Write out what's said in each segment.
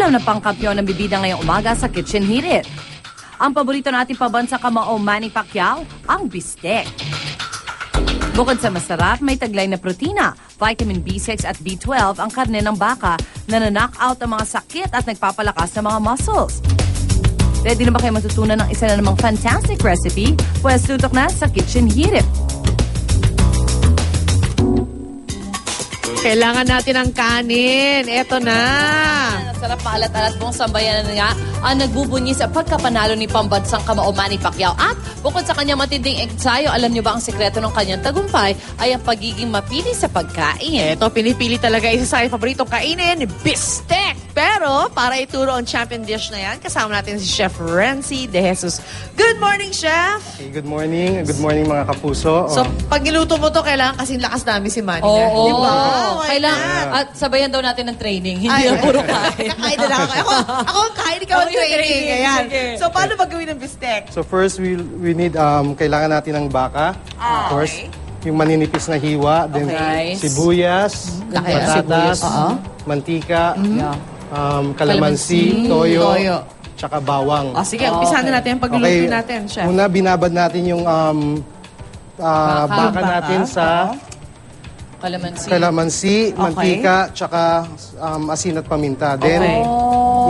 Ulam na pangkampiyon ng bibida ngayong umaga sa Kitchen Heat It. Ang paborito nating pabansa kamao Manny Pacquiao, ang bistek. Bukod sa masarap, may taglay na protina, vitamin B6 at B12 ang karne ng baka na knock out ang mga sakit at nagpapalakas ng mga muscles. Ready na ba kayo matutunan ng isa na namang fantastic recipe? Pwes tutok na sa Kitchen Heat It. Kailangan natin ng kanin. Eto na. Sarap maalat-alat pong sambayan nga ang nagbubunyi sa pagkapanalo ni pambansang kamao Manny Pacquiao. At bukod sa kanyang matinding ensayo, alam niyo ba ang sekreto ng kanyang tagumpay ay ang pagiging mapili sa pagkain. Eto, pinipili talaga isa sa aking paboritong kainin, bistek. Pero para ituro ang champion dish na yan, kasama natin si Chef Renzi De Jesus. Good morning, Chef! Okay, good morning. Good morning mga kapuso. So, pag niluto mo to, kailangan kasing lakas namin si Manny. Oo. Di ba? Kailangan, at sabayan daw natin ng training, hindi lang puro kain. Kakain na lang ako. Ako ang kain, ikaw ang training. Ayan. Sige. So, paano magawin ng bistek? So first, we need, kailangan natin ng baka. Of course, yung maninipis na hiwa. Then Okay. sibuyas, Laki ang patatas, sibuyas. mantika, Yeah. kalamansi, toyo, tsaka bawang. Sige, umpisahan na natin ang pagluluto natin, Chef. Una, binabad natin yung baka natin sa kalamansi, mantika, tsaka asin at paminta. Then,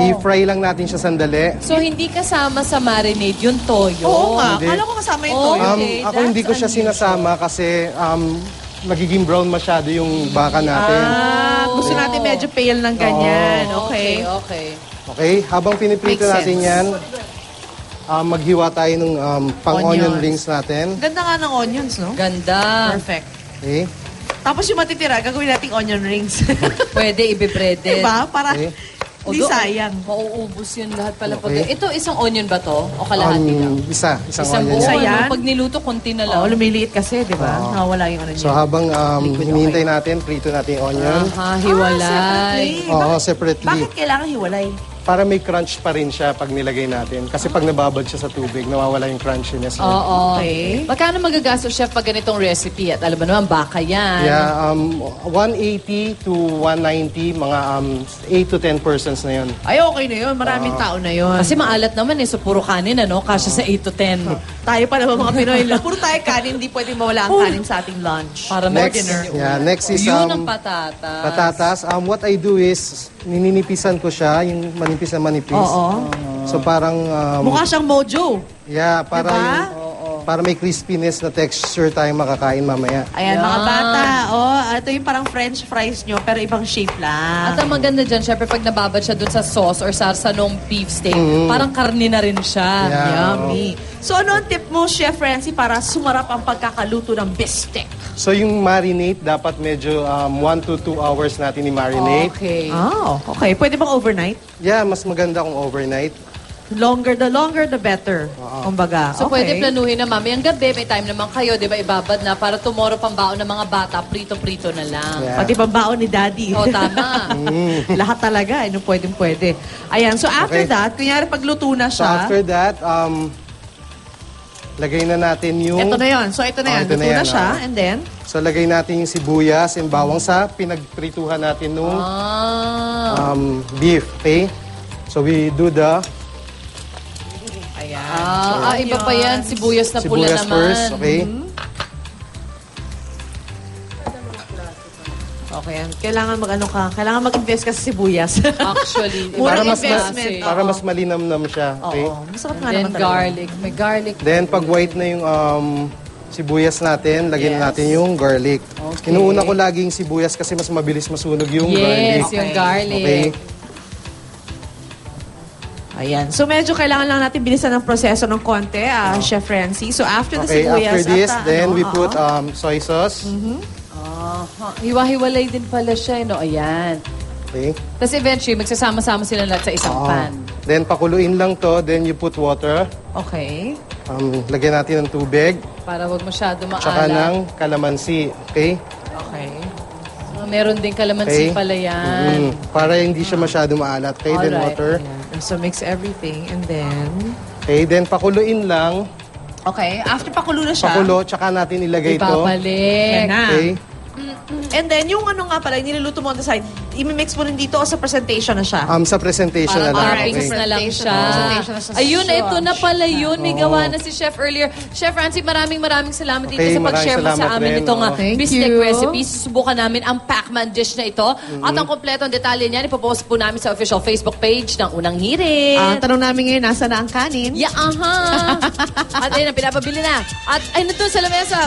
i-fry lang natin siya sandali. So, hindi kasama sa marinade yung toyo? Oo nga. Hindi. Kala ko kasama yung toyo. Okay, Ako hindi ko siya sinasama kasi magiging brown masyado yung baka natin. Gusto natin medyo pale ng ganyan. Okay. Okay. Okay, habang piniprito Makes natin sense. yan, maghiwa tayo ng pang-onion rings natin. Ganda nga ng onions, no? Ganda. Perfect. Okay. Tapos yung matitira, gagawin nating onion rings. Pwede i-breaded. Diba? Para Okay. hindi sayang. Mauubos yun lahat pala. Okay. Ito, isang onion ba to? O kalahati lang? Isang Isang onion. buo. Isa ano? yan? Pag niluto, konti na lang. Oo, lumiliit kasi, di ba? Nawala yung ano niya. So habang hinihintay natin, prito natin yung onion. Hiwalay. Oo, separately. Bakit kailangan hiwalay? Para may crunch pa rin siya pag nilagay natin. Kasi pag nababad siya sa tubig, nawawala yung crunchiness niya. Oo. Okay. Magkano magagastos, Chef, pag ganitong recipe? At alam mo naman, baka yan. Yeah, 180 to 190, mga 8 to 10 persons na yun. Ay, okay na yun. Maraming tao na yun. Kasi maalat naman eh. So, puro kanin, ano? Kasya sa 8 to 10. tayo pa naman mga Pinoy lang. Puro tayo kanin, hindi pwedeng mawala ang kanin sa ating lunch. Para Next, next is Yun ang patatas. patatas. What I do is, nininipisan ko siya, yung manipis na manipis. Oo. So parang, Mukha siyang mojo. yeah, para, Diba? para may crispiness na texture tayong makakain mamaya. Ayan, mga Yan. bata. Ito yung parang french fries nyo, pero ibang shape lang. At ang maganda dyan, syempre, pag nababad siya dun sa sauce or sa sanong beef steak, parang karne na rin siya. Yeah. Yummy. So, ano ang tip mo, Chef Renzi, para sumarap ang pagkakaluto ng bistek? So yung marinate, dapat medyo 1 to 2 hours natin i-marinate. Okay. Okay. Pwede bang overnight? Yeah, mas maganda kung overnight. The longer, the better. Kumbaga. So, okay. pwede planuhin na mamayang gabi, may time naman kayo, di ba, ibabad na para tomorrow pambaon ng mga bata, prito-prito na lang. Yeah. Pati pambaon ni Daddy. O, tama. Lahat talaga. Pwede. Ayan. So, after Okay. that, kunyari pagluto na So siya. after that, lagay na natin yung... Ito na yun. So, ito na yan. ito Luto na na yan, siya. And then? So lagay natin yung sibuyas and bawang sa pinagprituhan natin nung beef. Okay? So we do the Ayan. Iba pa yan, sibuyas na pula sibuyas naman. first. Okay? Okay. Kailangan Kailangan mag-invest ka sa sibuyas. Actually. Murang iba investment. kasi. Para mas malinamnam siya. Okay? Oo. Masarap nga And then naman talaga. garlic. May garlic. Then pag white na yung sibuyas natin, lagyan na natin yung garlic. Okay. Inuuna ko laging sibuyas kasi mas mabilis masunog yung garlic. Yes, yung Okay. garlic. Okay? Ayan. So, medyo kailangan lang natin bilisan ng proseso ng konti, Chef Renzi. So, after the Okay, sibuyas, after this, at, then we put soy sauce. Hiwa-hiwalay din pala siya, no? Ayan. Okay? Tapos eventually, magsasama-sama sila lahat sa isang pan. Then pakuluin lang to, then you put water. Okay. Lagyan natin ng tubig. Para wag masyado Tsaka maalat. ng kalamansi. Okay? Okay. Meron din kalamansi Okay? pala yan. Para hindi siya masyado maalat. Okay, then Alright. water. Ayan. So, mix everything. And then... Okay, then pakuluin lang. Okay. After pakulo na siya. Pakulo, tsaka natin ilagay ito. Ibabalik. Yan na. Okay? And then, yung ano nga pala, niluluto mo on the side, i-mix mo rin dito o sa presentation na siya? Sa presentation na lang. Toppings Okay. na lang siya. Presentation na siya. Ayun, ito na pala yun. May Oo. gawa na si Chef earlier. Chef Francie, maraming salamat dito Okay, sa pag-share mo maraming sa salamat amin rin, itong oo. Thank bistec you. recipe. Susubukan namin ang Pac-Man dish na ito. At ang kompletong detalye niyan, ipopost po namin sa official Facebook page ng Unang Hirit. Tanong namin ngayon, nasa na ang kanin? At ayun, ang pinapabili na. At ay, nandun sa lamesa.